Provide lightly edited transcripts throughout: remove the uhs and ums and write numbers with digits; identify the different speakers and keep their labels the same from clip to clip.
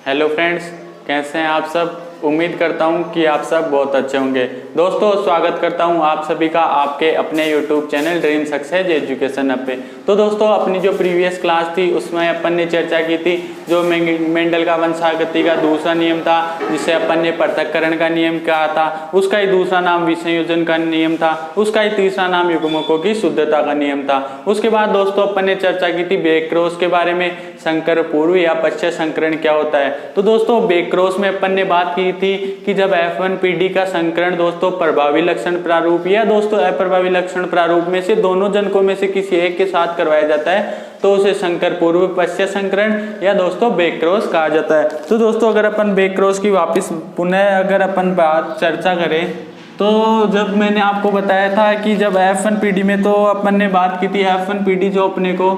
Speaker 1: Hello friends, कैसे हैं आप सब। उम्मीद करता हूं कि आप सब बहुत अच्छे होंगे। दोस्तों, स्वागत करता हूं आप सभी का आपके अपने YouTube channel dream success education पे। तो दोस्तों, अपनी जो प्रीवियस क्लास थी उसमें अपन ने चर्चा की थी जो मेंडल का वंशागति का दूसरा नियम था, जिसे अपन ने पृथक्करण का नियम कहा था। उसका ही दूसरा नाम विसंयोजन का नियम था। उसका ही तीसरा नाम युग्मकों की शुद्धता का नियम था। उसके बाद दोस्तों अपन ने चर्चा की थी बेक्रोस के बारे में, संकर पूर्व या पश्चात संकरण क्या होता है। तो दोस्तों, बेक्रोस में अपन ने बात की थी कि जब F1PD का संकरण दोस्तों प्रभावी लक्षण प्रारूप या दोस्तों अप्रभावी लक्षण प्रारूप में से दोनों जनकों में से किसी एक के साथ करवाया जाता है तो उसे संकर पूर्व पश्चात संकरण या दोस्तों बेक्रोस कहा जाता है। तो दोस्तों, अगर अपन बेक्रोस की वापस पुनः अगर अपन बात चर्चा करें तो जब मैंने आपको बताया था कि जब F1PD में तो अपन ने बात की थी F1PD जो अपने को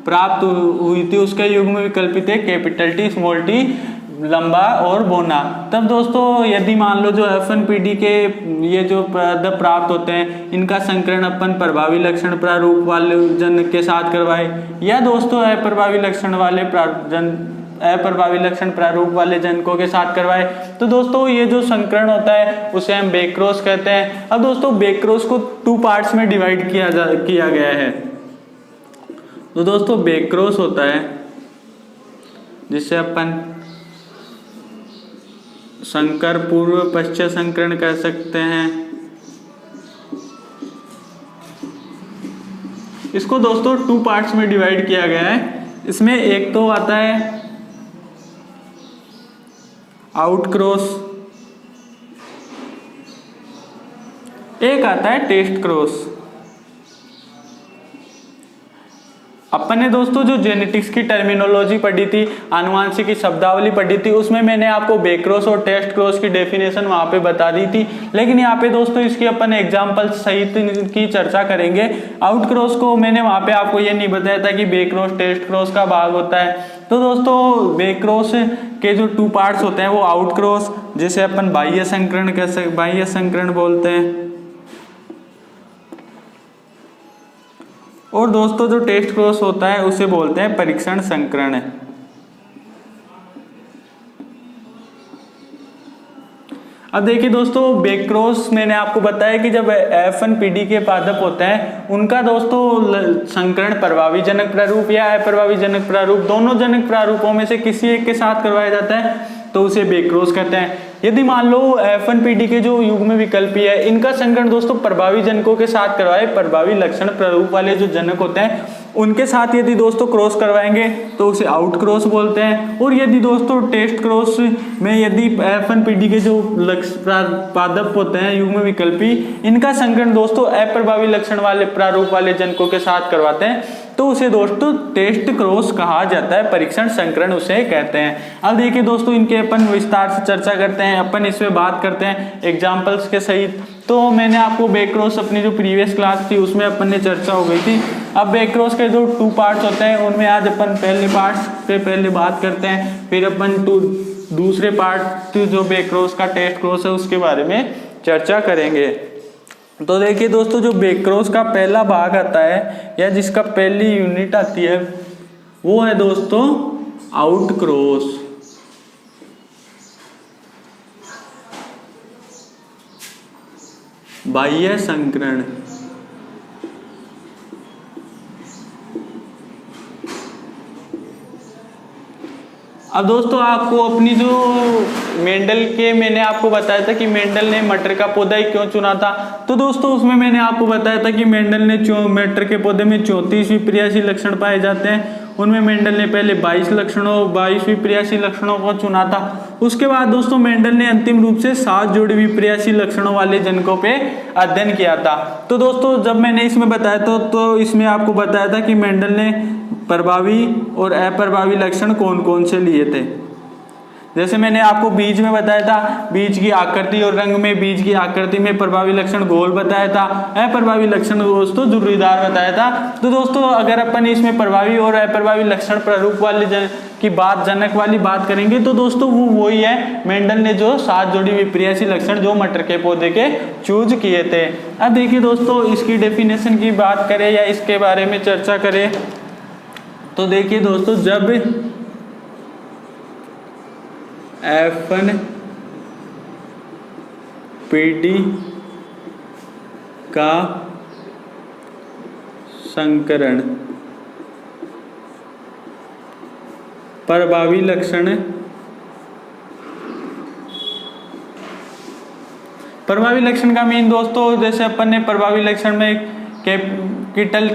Speaker 1: प्राप्त हुई थी उसके युग्म विकल्पित है कैपिटल T स्मॉल t लंबा और बोना। तब दोस्तों, यदि मान लो जो F1PD के ये जो पदक प्राप्त होते हैं इनका संकरण अपन प्रभावी लक्षण प्रारूप वाले जनक के साथ करवाए या दोस्तों अप्रभावी लक्षण प्रारूप वाले जनकों के साथ करवाए, तो दोस्तों ये जो संकरण होता है उसे हम बेक्रोस कहते हैं। अब दोस्तों, बेक्रोस को 2 पार्ट्स में डिवाइड किया गया है। तो दोस्तों, बेक्रोस होता है जिसे अपन संकर पूर्व पश्चात संकरण कह सकते हैं। इसको दोस्तों 2 पार्ट्स में डिवाइड किया गया है। इसमें एक तो आता है आउट क्रॉस, एक आता है टेस्ट क्रॉस। अपन ने दोस्तों जो जेनेटिक्स की टर्मिनोलॉजी पढ़ी थी, आनुवांशिक की शब्दावली पढ़ी थी, उसमें मैंने आपको बेक्रोस और टेस्ट क्रॉस की डेफिनेशन वहां पे बता दी थी। लेकिन यहाँ पे दोस्तों इसकी अपन एग्जांपल सहित की चर्चा करेंगे। आउट क्रॉस को मैंने वहां पे आपको ये नहीं बताया था कि बेक्रोस टेस्ट क्रॉस का भाग होता है। तो दोस्तों, बेक्रोस के जो 2 पार्ट्स होते हैं वो आउट क्रॉस जिसे अपन बाह्य संकरण बोलते हैं, और दोस्तों जो टेस्ट क्रॉस होता है उसे बोलते हैं परीक्षण संकरण। अब देखिए दोस्तों, बेक्रोस मैंने आपको बताया कि जब F1PD के पादप होते हैं उनका दोस्तों संकरण प्रभावी जनक प्रारूप या अप्रभावी जनक प्रारूप दोनों जनक प्रारूपों में से किसी एक के साथ करवाया जाता है तो उसे बेक्रोस कहते हैं। यदि मान लो F1PD के जो युग्म विकल्पी है इनका संकरण दोस्तों प्रभावी जनकों के साथ करवाए, प्रभावी लक्षण प्रारूप वाले जो जनक होते हैं उनके साथ यदि दोस्तों क्रॉस करवाएंगे तो उसे आउट क्रॉस बोलते हैं। और यदि दोस्तों टेस्ट क्रॉस में यदि F1PD के जो पादप होते हैं युग्म विकल्पी इनका संकरण दोस्तों अप्रभावी लक्षण वाले प्रारूप वाले जनकों के साथ करवाते हैं तो उसे दोस्तों टेस्ट क्रॉस कहा जाता है, परीक्षण संकरण उसे कहते हैं। अब देखिए दोस्तों, इनके अपन विस्तार से चर्चा करते हैं, अपन इसमें बात करते हैं एग्जाम्पल्स के सहित। तो मैंने आपको बेक्रोस अपनी जो प्रीवियस क्लास थी उसमें अपन ने चर्चा हो गई थी। अब बेक्रोस के जो 2 पार्ट्स होते हैं उनमें आज अपन पहले पार्ट्स पे पहले बात करते हैं, फिर अपन दूसरे पार्ट जो बेक्रोस का टेस्ट क्रॉस है उसके बारे में चर्चा करेंगे। तो देखिए दोस्तों, जो बेक्रोस का पहला भाग आता है या जिसका पहली यूनिट आती है वो है दोस्तों आउट क्रॉस। बाह्य संकरण। अब दोस्तों, आपको अपनी जो मेंडल के मैंने आपको बताया था कि मेंडल ने मटर का पौधा ही क्यों चुना था। तो दोस्तों उसमें मैंने आपको बताया था कि मेंडल ने मटर के पौधे में 34 विपर्यासी लक्षण पाए जाते हैं। उनमें मेंडल ने पहले 22 विपर्यासी लक्षणों को चुना था। उसके बाद दोस्तों मेंडल ने अंतिम रूप से 7 जोड़ी विपर्यासी लक्षणों वाले जनकों पे अध्ययन किया था। तो दोस्तों, जब मैंने इसमें बताया तो इसमें आपको बताया था कि मेंडल ने प्रभावी और अप्रभावी लक्षण कौन कौन से लिए थे। जैसे मैंने आपको बीज में बताया था, बीज की आकृति और रंग में, बीज की आकृति में प्रभावी लक्षण गोल बताया था, अप्रभावी लक्षण दोस्तों झुर्रीदार बताया था। तो दोस्तों, अगर अपन इसमें प्रभावी और अप्रभावी लक्षण प्रारूप वाले जनक वाली बात करेंगे तो दोस्तों वो वही है, मेंडल ने जो 7 जोड़ी विपर्यासी लक्षण जो मटर के पौधे के चूज किए थे। अब देखिए दोस्तों, इसकी डेफिनेशन की बात करें या इसके बारे में चर्चा करें तो देखिए दोस्तों, जब F1PD का संकरण प्रभावी लक्षण। प्रभावी लक्षण का मीन दोस्तों, जैसे अपन ने प्रभावी लक्षण में कैपिटल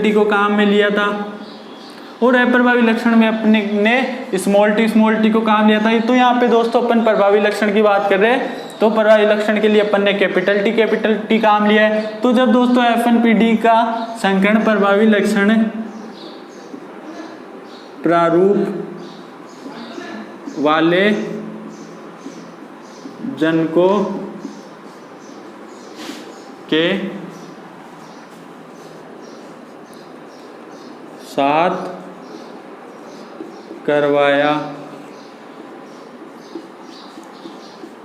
Speaker 1: टी को काम में लिया था और अप्रभावी लक्षण में अपने ने स्मॉल टी को काम लिया था। तो यहाँ पे दोस्तों अपन प्रभावी लक्षण की बात कर रहे हैं, तो प्रभावी लक्षण के लिए अपन ने कैपिटल टी काम लिया है। तो जब दोस्तों F1PD का संकरण प्रभावी लक्षण प्रारूप वाले जनकों के साथ करवाया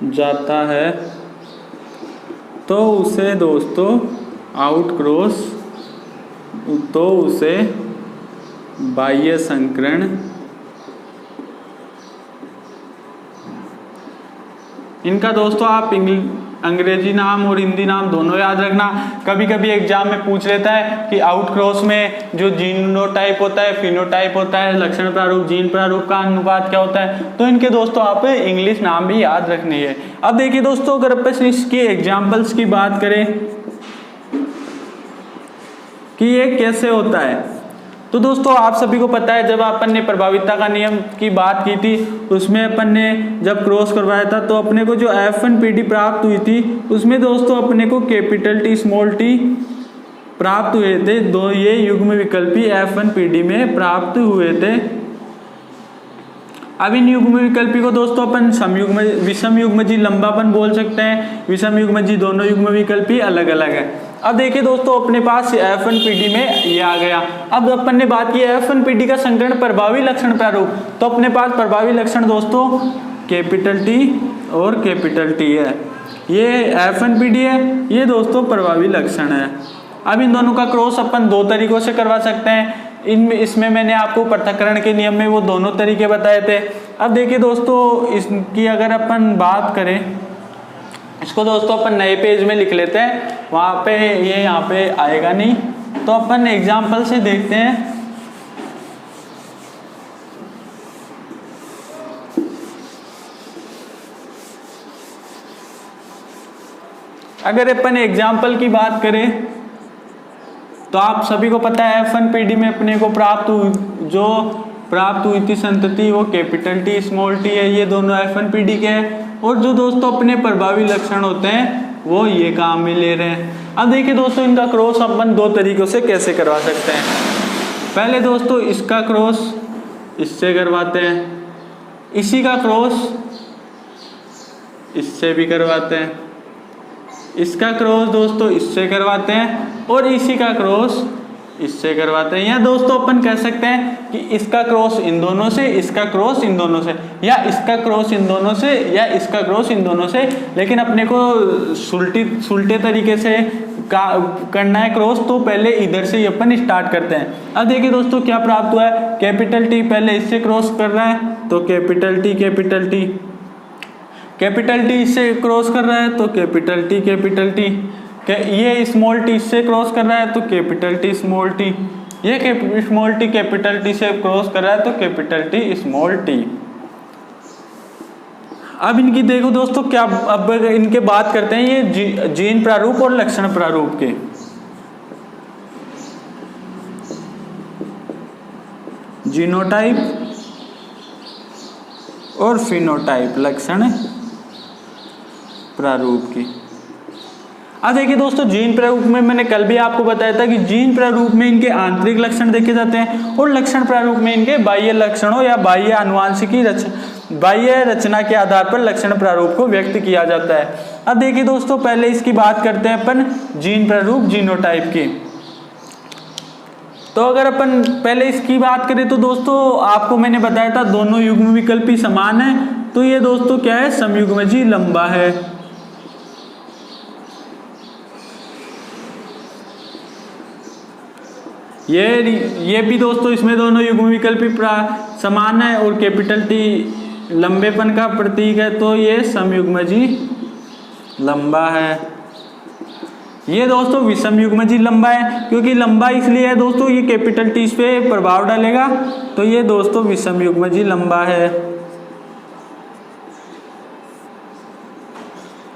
Speaker 1: जाता है तो उसे दोस्तों आउटक्रॉस, तो उसे बाह्य संकरण, इनका दोस्तों आप अंग्रेजी नाम और हिंदी नाम दोनों याद रखना। कभी कभी एग्जाम में पूछ लेता है कि आउटक्रॉस में जो जीनोटाइप होता है, फिनोटाइप होता है, लक्षण प्रारूप, जीन प्रारूप का अनुपात क्या होता है, तो इनके दोस्तों आप इंग्लिश नाम भी याद रखने हैं। अब देखिए दोस्तों, अगर अपन इसके एग्जाम्पल्स की बात करें कि ये कैसे होता है, तो दोस्तों आप सभी को पता है जब अपन ने प्रभाविता का नियम की बात की थी, उसमें अपन ने जब क्रॉस करवाया था तो अपने को जो F1PD प्राप्त हुई थी उसमें दोस्तों अपने को कैपिटल टी स्मॉल टी प्राप्त हुए थे। दो ये युग्म विकल्पी F1PD में प्राप्त हुए थे। अब इन युग्म विकल्पी को दोस्तों अपन विषम युग्मजी लंबापन बोल सकते हैं, विषम युग्मजी दोनों युग्म विकल्पी अलग अलग है। अब देखिए दोस्तों, अपने पास F1PD में ये आ गया। अब अपन ने बात की F1PD का संकरण प्रभावी लक्षण प्रारूप, तो अपने पास प्रभावी लक्षण दोस्तों कैपिटल टी और कैपिटल टी है, ये F1PD है, ये दोस्तों प्रभावी लक्षण है। अब इन दोनों का क्रॉस अपन दो तरीकों से करवा सकते हैं। इसमें मैंने आपको पृथक्करण के नियम में वो दोनों तरीके बताए थे। अब देखिए दोस्तों, इसकी अगर अपन बात करें, इसको दोस्तों अपन नए पेज में लिख लेते हैं, वहाँ पे ये यहाँ पे आएगा नहीं, तो अपन एग्जाम्पल से देखते हैं। अगर अपन एग्जाम्पल की बात करें तो आप सभी को पता है F1PD में अपने को प्राप्त हुई थी संतति वो कैपिटल टी स्मॉल टी है, ये दोनों F1PD के हैं। और जो दोस्तों अपने प्रभावी लक्षण होते हैं वो ये काम में ले रहे हैं। अब देखिए दोस्तों, इनका क्रॉस अपन दो तरीकों से कैसे करवा सकते हैं। पहले दोस्तों इसका क्रॉस इससे करवाते हैं, इसी का क्रॉस इससे भी करवाते हैं, इसका क्रॉस दोस्तों इससे करवाते हैं और इसी का क्रॉस इससे करवाते हैं। या दोस्तों अपन कह सकते हैं कि इसका क्रॉस इन दोनों से, इसका क्रॉस इन दोनों से, या इसका क्रॉस इन दोनों से, या इसका क्रॉस इन दोनों से, लेकिन अपने को सुलटे तरीके से करना है क्रॉस, तो पहले इधर से ही अपन स्टार्ट करते हैं। अब देखिए दोस्तों क्या प्राप्त हुआ है, कैपिटल टी पहले इससे क्रॉस कर रहा है तो कैपिटल टी इससे क्रॉस कर रहा है तो कैपिटल टी, ये स्मॉल टी से क्रॉस कर रहा है तो कैपिटल टी स्मॉल टी, ये स्मॉल टी कैपिटल टी से क्रॉस कर रहा है तो कैपिटल टी स्मॉल टी। अब इनकी देखो दोस्तों क्या, अब इनके बात करते हैं ये जीन प्रारूप और लक्षण प्रारूप के। जीनोटाइप और फिनोटाइप लक्षण प्रारूप की। अब देखिए दोस्तों, जीन प्रारूप में मैंने कल भी आपको बताया था कि जीन प्रारूप में इनके आंतरिक लक्षण देखे जाते हैं और लक्षण प्रारूप में इनके बाह्य लक्षणों या बाह्य आनुवांशिकी बाह्य रचना के आधार पर लक्षण प्रारूप को व्यक्त किया जाता है। अब देखिए दोस्तों, पहले इसकी बात करते हैं अपन जीन प्रारूप जीनोटाइप की। तो अगर अपन पहले इसकी बात करें तो दोस्तों आपको मैंने बताया था दोनों युग्म विकल्पी समान है, तो ये दोस्तों क्या है, समयुग्मजी लंबा है। ये भी दोस्तों इसमें दोनों युग्म विकल्पी समान है और कैपिटल टी लंबेपन का प्रतीक है तो ये समयुग्मजी लंबा है। ये दोस्तों विषमयुग्मजी लंबा है, क्योंकि लंबा इसलिए है दोस्तों ये कैपिटल टी इस पे प्रभाव डालेगा, तो ये दोस्तों विषमयुग्मजी लंबा है।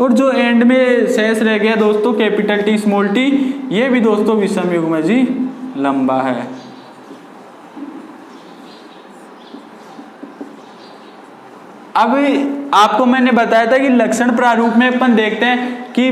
Speaker 1: और जो एंड में शेष रह गया दोस्तों कैपिटल टी स्मॉल टी, ये भी दोस्तों विषमयुग्मजी लंबा है। अब आपको मैंने बताया था कि लक्षण प्रारूप में अपन देखते हैं कि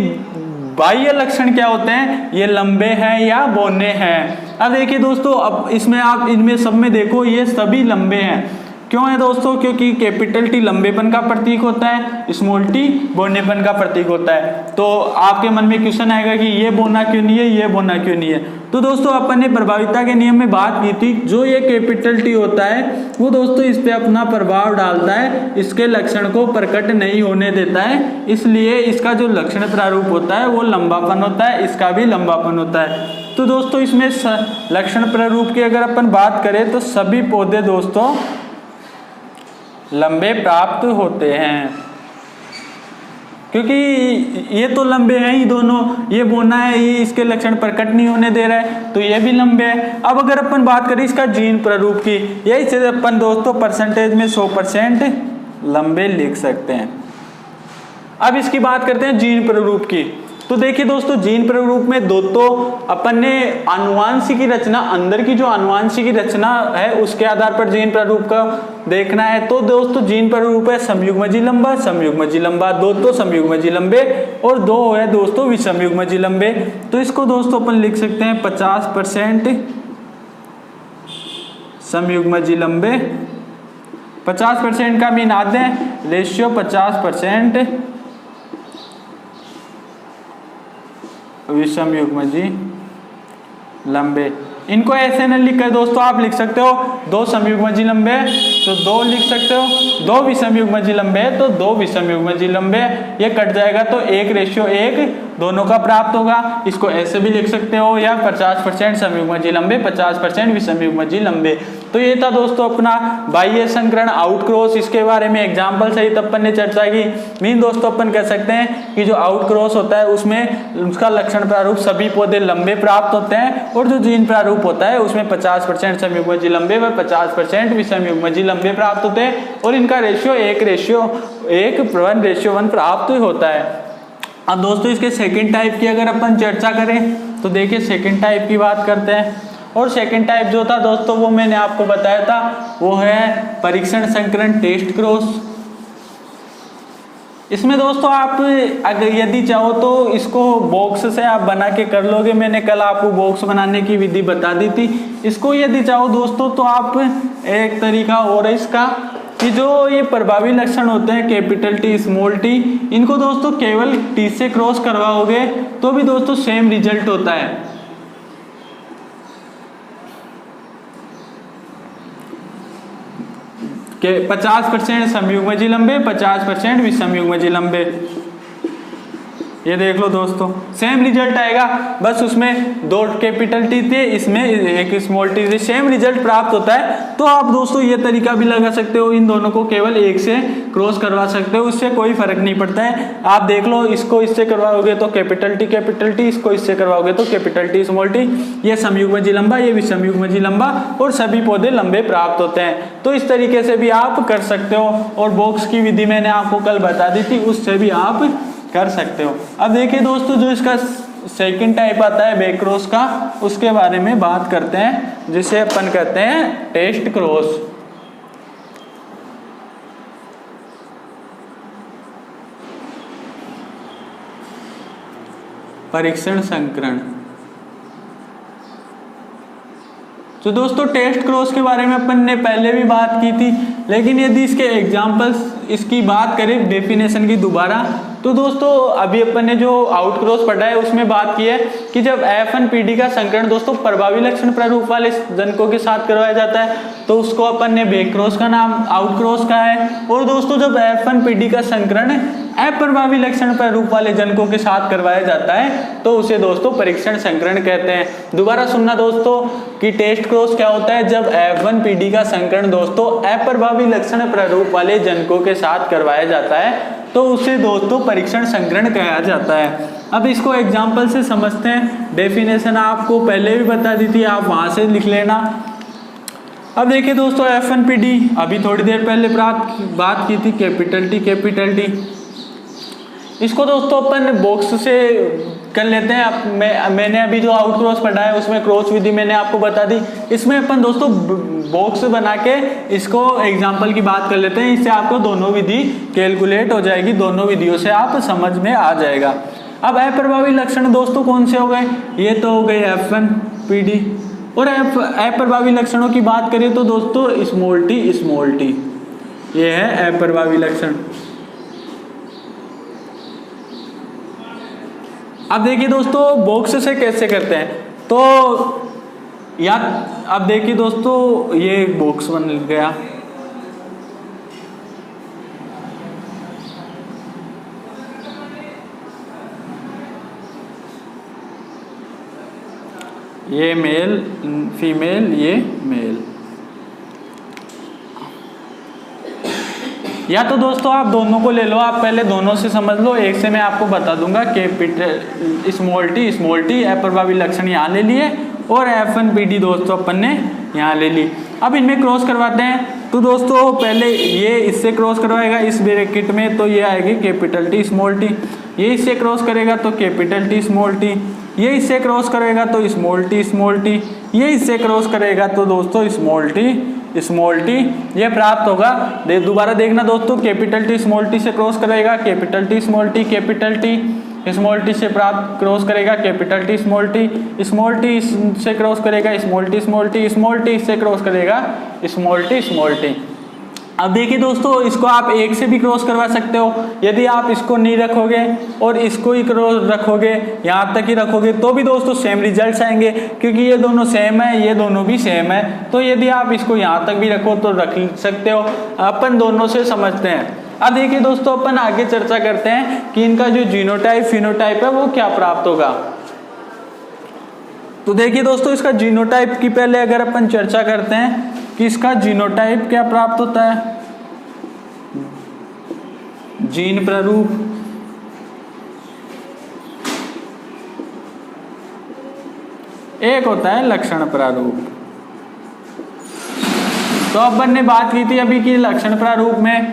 Speaker 1: बाह्य लक्षण क्या होते हैं, ये लंबे हैं या बौने हैं। अब देखिए दोस्तों, अब इसमें आप इनमें सब में देखो ये सभी लंबे हैं। क्यों है दोस्तों? क्योंकि कैपिटल टी लंबेपन का प्रतीक होता है, स्मॉल टी बौनेपन का प्रतीक होता है। तो आपके मन में क्वेश्चन आएगा कि ये बौना क्यों नहीं है, ये बौना क्यों नहीं है। तो दोस्तों अपन ने प्रभाविता के नियम में बात की थी, जो ये कैपिटल टी होता है वो दोस्तों इस पे अपना प्रभाव डालता है, इसके लक्षण को प्रकट नहीं होने देता है, इसलिए इसका जो लक्षण प्रारूप होता है वो लंबापन होता है, इसका भी लंबापन होता है। तो दोस्तों इसमें लक्षण प्रारूप की अगर अपन बात करें तो सभी पौधे दोस्तों लंबे प्राप्त होते हैं, क्योंकि ये तो लंबे हैं ही दोनों, ये बौना है, ये इसके लक्षण प्रकट नहीं होने दे रहा है, तो ये भी लंबे हैं। अब अगर अपन बात करें इसका जीन प्रारूप की, यही से अपन दोस्तों परसेंटेज में 100% लंबे लिख सकते हैं। अब इसकी बात करते हैं जीन प्रारूप की। तो देखिए दोस्तों जीन प्रारूप में दोस्तों अपन ने आनुवांशिकी रचना, अंदर की जो आनुवांशिकी रचना है उसके आधार पर जीन प्रारूप का देखना है। तो दोस्तों जीन प्रारूप है समयुग्मजी लंबा, समयुग्मजी लंबा, दो तो समयुग्मजी लंबे और दो है दोस्तों विषमयुग्मजी लंबे। तो इसको दोस्तों अपन लिख सकते हैं 50% समयुग्मजी लंबे, 50% का मीन आते हैं रेशियो 50% विषमयुग्मजी लंबे। इनको ऐसे न लिखकर दोस्तों आप लिख सकते हो दो समयुग्मजी लंबे तो दो लिख सकते हो, दो विषमयुग्मजी लंबे तो दो विषमयुग्मजी लंबे, ये कट जाएगा तो 1:1 दोनों का प्राप्त होगा। इसको ऐसे भी लिख सकते हो या 50% समयुग्मजी लंबे 50% विषमयुग्मजी लंबे। तो ये था दोस्तों अपना बाह्य संकरण आउट क्रॉस, इसके बारे में एग्जाम्पल सहित अपन ने चर्चा की। मीन दोस्तों अपन कह सकते हैं कि जो आउट क्रॉस होता है उसमें उसका लक्षण प्रारूप सभी पौधे लंबे प्राप्त होते हैं, और जो जीन प्रारूप होता है उसमें 50% समयुग्मजी लंबे व 50% विषमयुग्मजी लंबे प्राप्त होते हैं, और इनका रेशियो 1:1 प्राप्त होता है। अब दोस्तों इसके सेकंड टाइप की अगर अपन चर्चा करें तो देखिए सेकंड टाइप की बात करते हैं। और सेकंड टाइप जो था दोस्तों वो मैंने आपको बताया था, वो है परीक्षण संकरण टेस्ट क्रॉस। इसमें दोस्तों आप अगर यदि चाहो तो इसको बॉक्स से आप बना के कर लोगे, मैंने कल आपको बॉक्स बनाने की विधि बता दी थी। इसको यदि चाहो दोस्तों तो आप एक तरीका और है इसका कि जो ये प्रभावी लक्षण होते हैं कैपिटल टी स्मॉल टी, इनको दोस्तों केवल टी से क्रॉस करवाओगे तो भी दोस्तों सेम रिजल्ट होता है। के 50% समयुग्मजी लंबे 50% विषमयुग्मजी लंबे, ये देख लो दोस्तों सेम रिजल्ट आएगा, बस उसमें दो कैपिटल टी थे इसमें एक स्मॉल टी थे, सेम रिजल्ट प्राप्त होता है। तो आप दोस्तों ये तरीका भी लगा सकते हो, इन दोनों को केवल एक से क्रॉस करवा सकते हो, उससे कोई फर्क नहीं पड़ता है। आप देख लो इसको इससे करवाओगे तो कैपिटल टी, इसको इससे करवाओगे तो कैपिटल टी स्मॉल टी, ये समयुग्मजी लंबा ये विषमयुग्मजी लंबा, और सभी पौधे लंबे प्राप्त होते हैं। तो इस तरीके से भी आप कर सकते हो, और बॉक्स की विधि मैंने आपको कल बता दी थी, उससे भी आप कर सकते हो। अब देखिए दोस्तों जो इसका सेकंड टाइप आता है बैक क्रॉस का, उसके बारे में बात करते हैं, जिसे अपन कहते हैं टेस्ट क्रॉस। परीक्षण संकरण। तो दोस्तों टेस्ट क्रॉस के बारे में अपन ने पहले भी बात की थी, लेकिन यदि इसके एग्जांपल्स इसकी बात करें डेफिनेशन की दोबारा, तो दोस्तों अभी अपन ने जो आउटक्रॉस पढ़ा है उसमें बात की है कि जब F1PD का संकरण दोस्तों प्रभावी लक्षण प्रारूप वाले जनकों के साथ करवाया जाता है तो उसको अपन ने बेक्रॉस का नाम आउटक्रॉस कहा है। और दोस्तों जब F1PD का संकरण अप्रभावी लक्षण प्रारूप वाले जनकों के साथ करवाया जाता है तो उसे दोस्तों परीक्षण संकरण कहते हैं। दोबारा सुनना दोस्तों कि टेस्ट क्रॉस क्या होता है। जब F1PD का संकरण दोस्तों अप्रभावी लक्षण प्रारूप वाले जनकों के साथ करवाया जाता है तो उसे दोस्तों परीक्षण संकरण कहा जाता है। अब इसको एग्जाम्पल से समझते हैं। डेफिनेशन आपको पहले भी बता दी थी, आप वहां से लिख लेना। अब देखिए दोस्तों F1PD अभी थोड़ी देर पहले बात की थी कैपिटल टी। इसको दोस्तों अपन बॉक्स से कर लेते हैं। अब मैंने अभी जो आउटक्रॉस पढ़ा है उसमें क्रॉस विधि मैंने आपको बता दी। इसमें अपन दोस्तों बॉक्स बना के इसको एग्जाम्पल की बात कर लेते हैं। इससे आपको दोनों विधि कैलकुलेट हो जाएगी, दोनों विधियों से आप समझ में आ जाएगा। अब अप्रभावी लक्षण दोस्तों कौन से हो गए, ये तो हो गए F1PD। और अप्रभावी लक्षणों की बात करें तो दोस्तों स्मॉल टी ये है अप्रभावी लक्षण। अब देखिए दोस्तों बॉक्स से कैसे करते हैं तो या अब देखिए दोस्तों ये बॉक्स बन गया। ये मेल फीमेल, ये मेल। या तो दोस्तों आप दोनों को ले लो, आप पहले दोनों से समझ लो। एक से मैं आपको बता दूंगा कैपिटल स्मॉल टी अप्रभावी लक्षण यहाँ ले लिए और F1PD दोस्तों अपन ने यहाँ ले ली। अब इनमें क्रॉस करवाते हैं तो दोस्तों पहले ये इससे क्रॉस करवाएगा इस ब्रैकेट में तो ये आएगी कैपिटल T स्मॉल टी। ये इससे क्रॉस करेगा तो कैपिटल T स्मॉल टी। ये इससे क्रॉस करेगा तो स्मॉल टी। ये इससे क्रॉस करेगा तो दोस्तों स्मॉल टी ये प्राप्त होगा। दोबारा देखना दोस्तों कैपिटल T स्मॉल टी से क्रॉस करेगा capital T small T, capital T small T से प्राप्त क्रॉस करेगा कैपिटल T स्मॉल टी से क्रॉस करेगा स्मॉल टी से क्रॉस करेगा स्मॉल टी। अब देखिए दोस्तों इसको आप एक से भी क्रॉस करवा सकते हो। यदि आप इसको नहीं रखोगे और इसको ही क्रॉस रखोगे, यहाँ तक ही रखोगे तो भी दोस्तों सेम रिजल्ट्स आएंगे क्योंकि ये दोनों सेम है, ये दोनों भी सेम है। तो यदि आप इसको यहाँ तक भी रखो तो रख सकते हो। अपन दोनों से समझते हैं। अब देखिए दोस्तों अपन आगे चर्चा करते हैं कि इनका जो जीनोटाइप फिनोटाइप है वो क्या प्राप्त होगा। तो देखिए दोस्तों इसका जीनोटाइप की पहले अगर अपन चर्चा करते हैं कि इसका जीनोटाइप क्या प्राप्त होता है। जीन प्रारूप, एक होता है लक्षण प्रारूप। तो अपन ने बात की थी अभी कि लक्षण प्रारूप में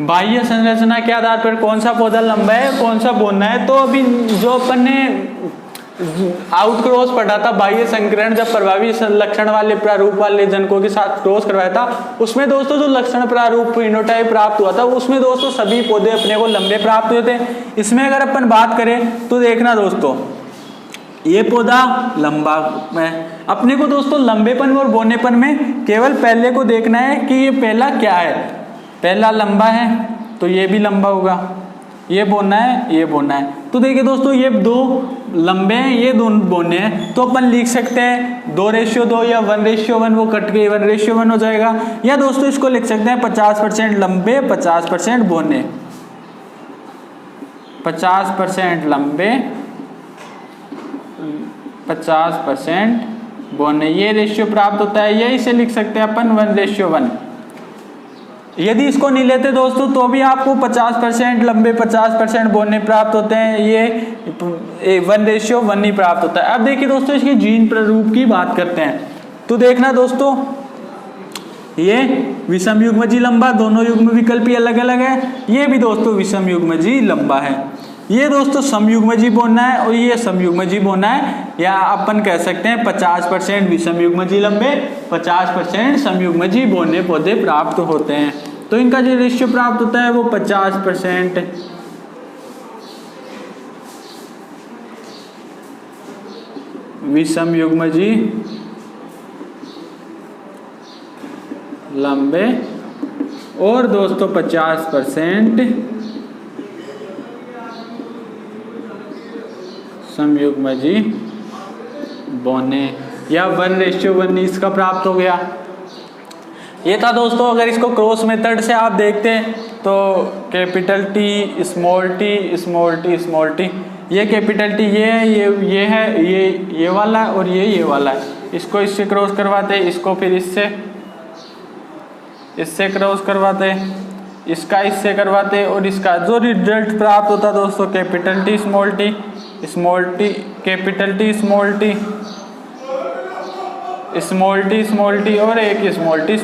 Speaker 1: बाह्य संरचना के आधार पर कौन सा पौधा लंबा है कौन सा बोना है। तो अभी जो अपन ने आउटक्रॉस पढ़ा था बाह्य संकरण, जब प्रभावी लक्षण वाले प्रारूप वाले जनकों के साथ क्रॉस करवाया था उसमें दोस्तों जो लक्षण प्रारूप फिनोटाइप प्राप्त हुआ था उसमें दोस्तों सभी पौधे अपने को लंबे प्राप्त हुए थे। इसमें अगर अपन बात करें तो देखना दोस्तों ये पौधा लंबा है। अपने को दोस्तों लंबेपन और बोनेपन में केवल पहले को देखना है कि ये पहला क्या है। पहला लंबा है तो ये भी लंबा होगा, ये बोना है ये बोना है। तो देखिए दोस्तों ये दो लंबे हैं ये दोनों बोने हैं तो अपन लिख सकते हैं 2:2 या 1:1, वो कट के 1:1 हो जाएगा। या दोस्तों इसको लिख सकते हैं 50% लंबे 50% बोने, 50% लंबे 50% बोने, ये रेशियो प्राप्त होता है। यही से लिख सकते हैं अपन 1:1। यदि इसको नहीं लेते दोस्तों तो भी आपको 50% लंबे 50% बोने प्राप्त होते हैं, ये 1:1 ही प्राप्त होता है। अब देखिए दोस्तों इसके जीन प्रारूप की बात करते हैं तो देखना दोस्तों ये विषम युग्मजी लंबा, दोनों युग्म विकल्पी अलग अलग है। ये भी दोस्तों विषम युग्मजी लंबा है। ये दोस्तों समयुग्मजी बोना है और ये समयुग्मजी बोना है। या अपन कह सकते हैं 50% विषम युग्मजी लंबे 50% समयुग्मजी बोने पौधे प्राप्त होते हैं। तो इनका जो रेशियो प्राप्त होता है वो 50% विषम युग्मजी लंबे और दोस्तों 50% समयुग्मजी बने या 1:1 इसका प्राप्त हो गया। ये था दोस्तों। अगर इसको क्रॉस मेथड से आप देखते हैं तो capital T small T small T small T, ये कैपिटल टी ये है, ये है, ये वाला और ये वाला है। इसको इससे क्रॉस करवाते, इसको फिर इससे क्रॉस करवाते, इसका इससे करवाते और इसका जो रिजल्ट प्राप्त होता दोस्तों capital T small T capital T small T small T और एक स्मॉल टी।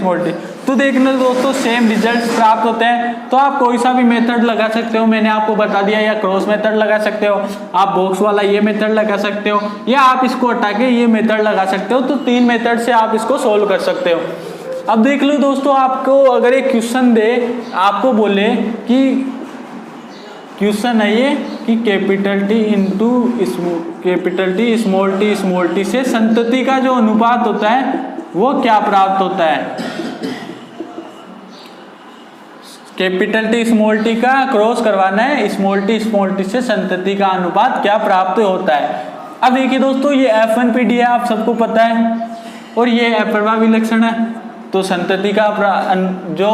Speaker 1: तो देखना दोस्तों सेम रिजल्ट्स प्राप्त होते हैं। तो आप कोई सा भी मेथड लगा सकते हो, मैंने आपको बता दिया, या क्रॉस मेथड लगा सकते हो, आप बॉक्स वाला ये मेथड लगा सकते हो, या आप इसको हटा के ये मेथड लगा सकते हो। तो 3 मेथड से आप इसको सोल्व कर सकते हो। अब देख लो दोस्तों, आपको अगर एक क्वेश्चन दे, आपको बोले कि क्वेश्चन है ये कि capital T into capital T small T से संतति का जो अनुपात होता है वो क्या प्राप्त होता है। कैपिटल टी स्मॉल टी का क्रॉस करवाना है, स्मॉल टी से संतति का अनुपात क्या प्राप्त होता है। अब देखिए दोस्तों, ये F1PD है, आप सबको पता है, और ये अप्रभावी लक्षण है। तो संतति का जो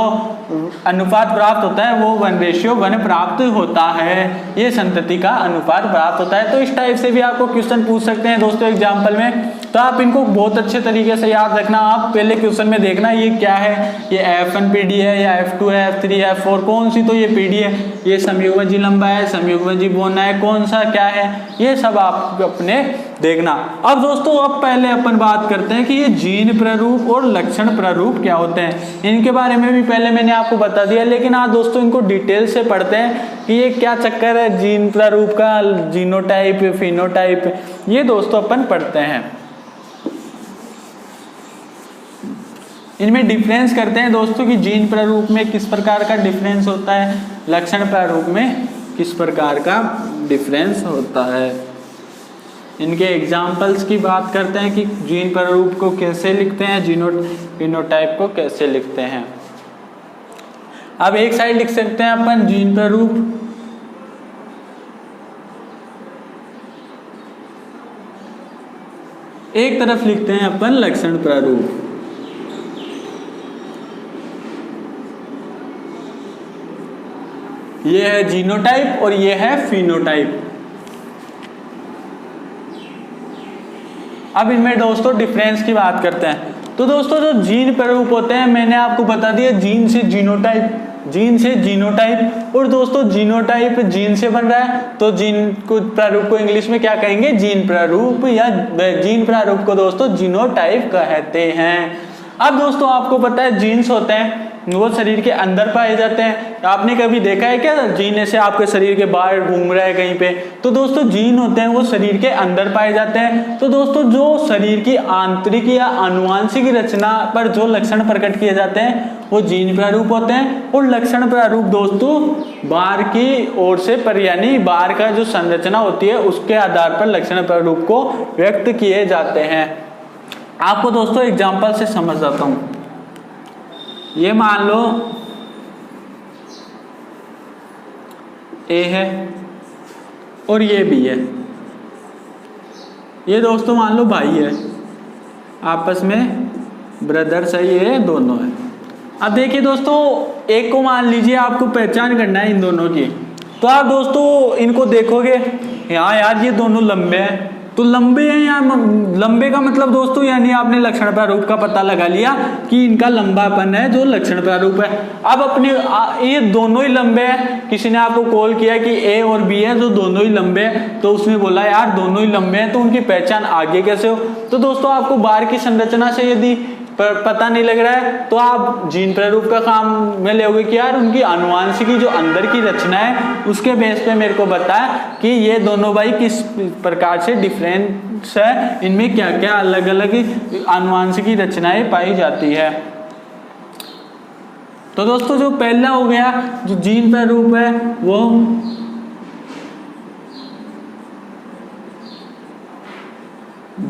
Speaker 1: अनुपात प्राप्त होता है वो 1:1 प्राप्त होता है। ये संतति का अनुपात प्राप्त होता है। तो इस टाइप से भी आपको क्वेश्चन पूछ सकते हैं दोस्तों एग्जाम्पल में। तो आप इनको बहुत अच्छे तरीके से याद रखना। आप पहले क्वेश्चन में देखना ये क्या है, ये F1PD है या F2 है, F3 है, F4 कौन सी, तो ये PD है, ये संयुग्मजी लंबा है, संयुग्मजी बोना है, कौन सा क्या है, ये सब आप अपने देखना। अब दोस्तों अब पहले अपन बात करते हैं कि ये जीन प्रारूप और लक्षण प्रारूप क्या होते हैं। इनके बारे में भी पहले मैंने आपको बता दिया, लेकिन आज दोस्तों इनको डिटेल से पढ़ते हैं कि ये क्या चक्कर है जीन प्रारूप का, जीनोटाइप, फिनोटाइप, ये दोस्तों अपन पढ़ते हैं। इनमें डिफरेंस करते हैं दोस्तों कि जीन प्रारूप में किस प्रकार का डिफरेंस होता है, लक्षण प्रारूप में किस प्रकार का डिफरेंस होता है। इनके एग्जाम्पल्स की बात करते हैं कि जीन प्रारूप को कैसे लिखते हैं, जीनोटाइप को कैसे लिखते हैं। अब एक साइड लिख सकते हैं अपन जीन प्रारूप, एक तरफ लिखते हैं अपन लक्षण प्रारूप। ये है जीनोटाइप और ये है फिनोटाइप। अब इनमें दोस्तों डिफरेंस की बात करते हैं। तो दोस्तों जो जीन प्रारूप होते हैं, मैंने आपको बता दिया जीन से जीनोटाइप, जीन से जीनोटाइप, और दोस्तों जीनोटाइप जीन से बन रहा है, तो जीन को प्रारूप को इंग्लिश में क्या कहेंगे, जीन प्रारूप, या जीन प्रारूप को दोस्तों जीनोटाइप कहते हैं। अब दोस्तों आपको पता है जीन्स होते हैं वो शरीर के अंदर पाए जाते हैं। आपने कभी देखा है क्या जीन ऐसे आपके शरीर के बाहर घूम रहा है कहीं पे, तो दोस्तों जीन होते हैं वो शरीर के अंदर पाए जाते हैं। तो दोस्तों जो शरीर की आंतरिक या आनुवांशिक रचना पर जो लक्षण प्रकट किए जाते हैं वो जीन प्रारूप होते हैं। और लक्षण प्रारूप दोस्तों बाहर की ओर से पर, यानी बाहर का जो संरचना होती है उसके आधार पर लक्षण प्रारूप को व्यक्त किए जाते हैं। आपको दोस्तों एग्जाम्पल से समझ जाता हूं। ये मान लो ए है और ये बी है, ये दोस्तों मान लो भाई है, आपस में ब्रदर्स है, ये दोनों है। अब देखिए दोस्तों एक को मान लीजिए आपको पहचान करना है इन दोनों की, तो आप दोस्तों इनको देखोगे, हाँ यार ये दोनों लंबे हैं, तो लंबे हैं या लंबे का मतलब दोस्तों यानी आपने लक्षण प्रारूप का पता लगा लिया कि इनका लंबापन है जो लक्षण प्रारूप है। अब अपने ये दोनों ही लंबे हैं, किसी ने आपको कॉल किया कि ए और बी है जो दोनों ही लंबे हैं, तो उसने बोला यार दोनों ही लंबे हैं, तो उनकी पहचान आगे कैसे हो। तो दोस्तों आपको बाहर की संरचना से यदि पता नहीं लग रहा है तो आप जीन प्रारूप का काम में लेोगे कि यार उनकी आनुवांशिकी जो अंदर की रचना है उसके बेस पे मेरे को बताया कि ये दोनों भाई किस प्रकार से डिफरेंस है, इनमें क्या क्या अलग अलग आनुवांशिकी रचनाएं पाई जाती है। तो दोस्तों जो पहला हो गया जो जीन प्रारूप है वो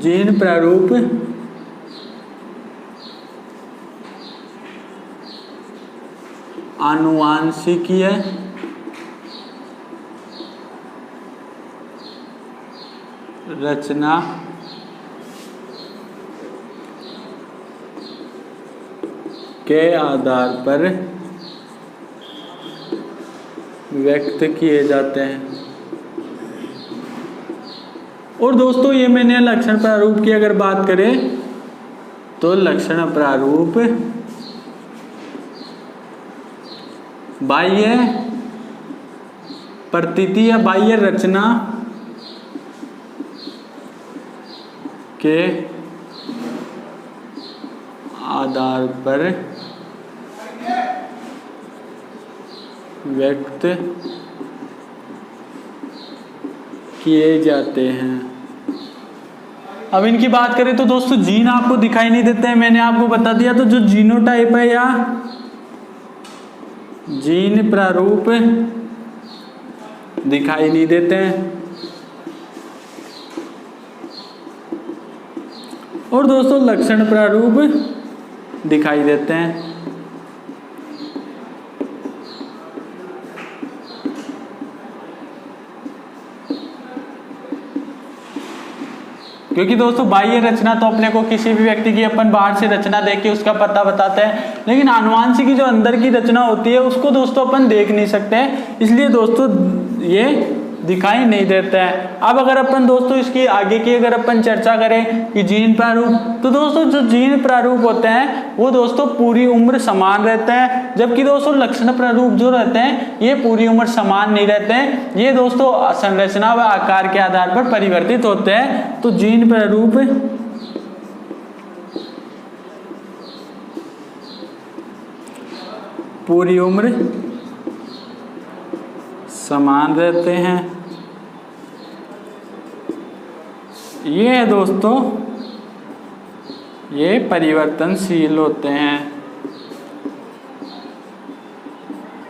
Speaker 1: जीन प्रारूप आनुवांशिकीय रचना के आधार पर व्यक्त किए जाते हैं। और दोस्तों ये मैंने लक्षण प्रारूप की अगर बात करें तो लक्षण प्रारूप बाह्य प्रतीति या बाह्य रचना के आधार पर व्यक्त किए जाते हैं। अब इनकी बात करें तो दोस्तों जीन आपको दिखाई नहीं देते हैं, मैंने आपको बता दिया। तो जो जीनोटाइप है या जीन प्रारूप दिखाई नहीं देते हैं। और दोस्तों लक्षण प्रारूप दिखाई देते हैं। क्योंकि दोस्तों बाह्य रचना तो अपने को किसी भी व्यक्ति की अपन बाहर से रचना देख के उसका पता बताते हैं, लेकिन आनुवांशिक की जो अंदर की रचना होती है उसको दोस्तों अपन देख नहीं सकते हैं, इसलिए दोस्तों ये दिखाई नहीं देता है। अब अगर अपन दोस्तों इसकी आगे की अगर अपन चर्चा करें कि जीन प्रारूप, तो दोस्तों जो जीन प्रारूप होते हैं वो दोस्तों पूरी उम्र समान रहते हैं, जबकि दोस्तों लक्षण प्रारूप जो रहते हैं ये पूरी उम्र समान नहीं रहते हैं, ये दोस्तों संरचना व आकार के आधार पर परिवर्तित होते हैं। तो जीन प्रारूप पूरी उम्र समान रहते हैं। ये है दोस्तों ये परिवर्तनशील होते हैं।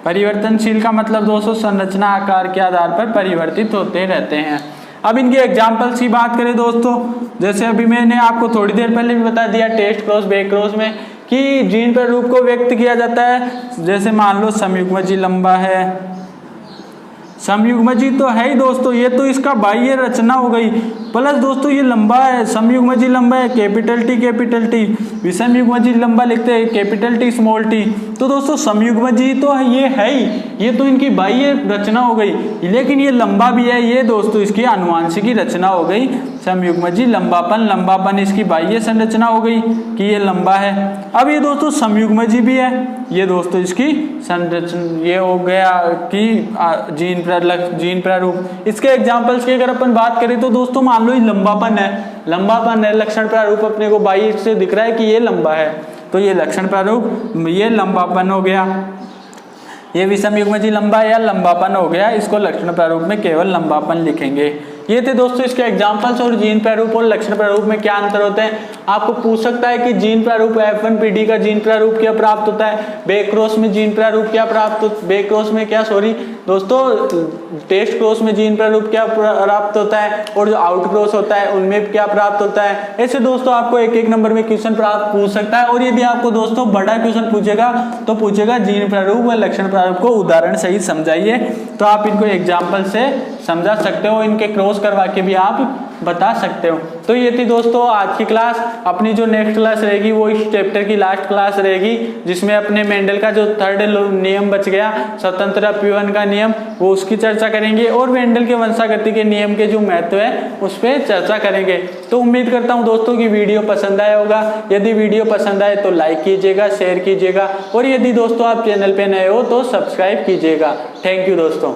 Speaker 1: परिवर्तनशील का मतलब दोस्तों संरचना आकार के आधार पर परिवर्तित होते रहते हैं। अब इनके एग्जाम्पल्स की बात करें दोस्तों, जैसे अभी मैंने आपको थोड़ी देर पहले भी बता दिया टेस्ट क्रॉस बैक क्रॉस में कि जीन प्रारूप को व्यक्त किया जाता है। जैसे मान लो संयुग्मजी लंबा है, संयुग्मजी तो है ही दोस्तों, ये तो इसका बाह्य रचना हो गई, प्लस दोस्तों ये लंबा है, संयुग्मजी लंबा है, कैपिटल टी, विषमयुग्मजी लंबा लिखते हैं कैपिटल टी स्मॉल टी। तो दोस्तों संयुग्मजी तो ये है ही, ये तो इनकी बाह्य रचना हो गई, लेकिन ये लंबा भी है, ये दोस्तों इसकी आनुवांशिकी रचना हो गई। संयुग्मजी लंबापन इसकी बाह्य संरचना हो गई कि ये लंबा है। अब ये दोस्तों संयुग्मजी भी है, ये दोस्तों इसकी संरचना ये हो गया कि जीन प्रारूप। इसके एग्जांपल्स की अगर अपन बात करें तो दोस्तों मान लो ये लंबापन है, लक्षण प्रारूप अपने को बाह्य से दिख रहा है कि ये लंबा है, तो ये लक्षण प्रारूप, ये लंबापन हो गया। ये विषमयुग्मजी लंबा है या लंबापन हो गया, इसको लक्षण प्रारूप में केवल लंबापन लिखेंगे। ये थे दोस्तों इसके एग्जांपल्स। और जीन प्रारूप और लक्षण प्रारूप में क्या अंतर होते हैं, आपको पूछ सकता है कि जीन प्रारूप F1PD का जीन प्रारूप क्या प्राप्त होता है, बैक क्रॉस में जीन प्रारूप क्या प्राप्त, बैक क्रॉस में क्या दोस्तों टेस्ट क्रॉस में जीन प्रारूप क्या प्राप्त होता है, और जो आउट क्रॉस होता है उनमें क्या प्राप्त होता है। ऐसे दोस्तों आपको एक नंबर में क्वेश्चन पूछ सकता है। और यदि आपको दोस्तों बड़ा क्वेश्चन पूछेगा तो पूछेगा जीन प्रारूप व लक्षण प्रारूप को उदाहरण सहित समझाइए, तो आप इनको एग्जाम्पल से समझा सकते हो, इनके क्रॉस करवा के भी आप बता सकते हो। तो ये थी दोस्तों आज की क्लास। अपनी जो नेक्स्ट क्लास रहेगी वो इस चैप्टर की लास्ट क्लास रहेगी, जिसमें अपने मेंडल का जो थर्ड नियम बच गया स्वतंत्र अपव्यवन का नियम, वो उसकी चर्चा करेंगे, और मेंडल के वंशागति के नियम के जो महत्व है उस पर चर्चा करेंगे। तो उम्मीद करता हूँ दोस्तों की वीडियो पसंद आया होगा। यदि वीडियो पसंद आए तो लाइक कीजिएगा, शेयर कीजिएगा, और यदि दोस्तों आप चैनल पे नए हो तो सब्सक्राइब कीजिएगा। थैंक यू दोस्तों।